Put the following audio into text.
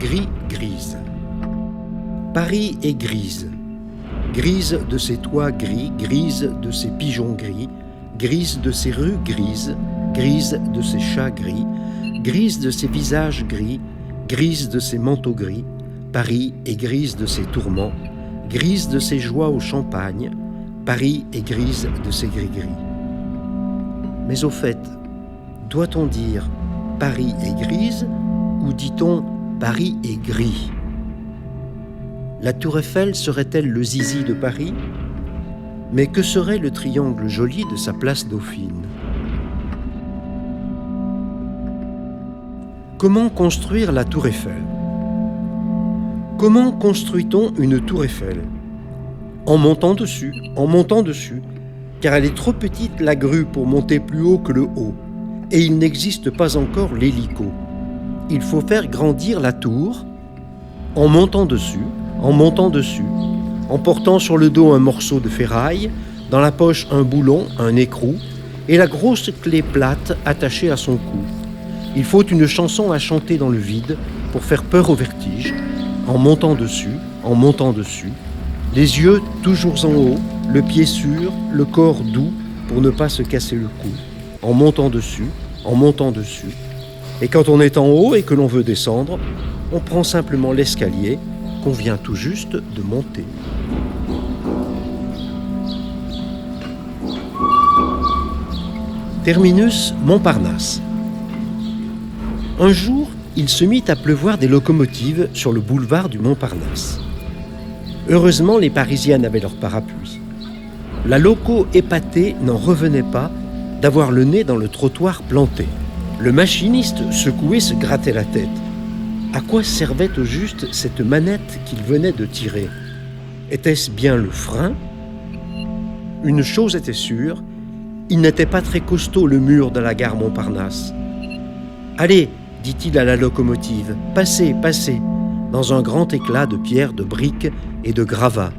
Gris-grise. Paris est grise. Grise de ses toits gris, grise de ses pigeons gris, grise de ses rues grises, grise de ses chats gris, grise de ses visages gris, grise de ses manteaux gris. Paris est grise de ses tourments, grise de ses joies au champagne. Paris est grise de ses gris-gris. Mais au fait, doit-on dire Paris est grise ou dit-on Paris est gris? La tour Eiffel serait-elle le zizi de Paris? Mais que serait le triangle joli de sa place Dauphine? Comment construire la tour Eiffel? Comment construit-on une tour Eiffel? En montant dessus, car elle est trop petite la grue pour monter plus haut que le haut, et il n'existe pas encore l'hélico. Il faut faire grandir la tour en montant dessus, en portant sur le dos un morceau de ferraille, dans la poche un boulon, un écrou, et la grosse clé plate attachée à son cou. Il faut une chanson à chanter dans le vide pour faire peur au vertige, en montant dessus, les yeux toujours en haut, le pied sûr, le corps doux pour ne pas se casser le cou, en montant dessus, et quand on est en haut et que l'on veut descendre, on prend simplement l'escalier qu'on vient tout juste de monter. Terminus Montparnasse. Un jour, il se mit à pleuvoir des locomotives sur le boulevard du Montparnasse. Heureusement, les Parisiennes avaient leur parapluie. La loco épatée n'en revenait pas d'avoir le nez dans le trottoir planté. Le machiniste secoué se grattait la tête. À quoi servait au juste cette manette qu'il venait de tirer? Était-ce bien le frein? Une chose était sûre, il n'était pas très costaud le mur de la gare Montparnasse. « Allez !» dit-il à la locomotive, « passez, passez !» dans un grand éclat de pierres, de briques et de gravats.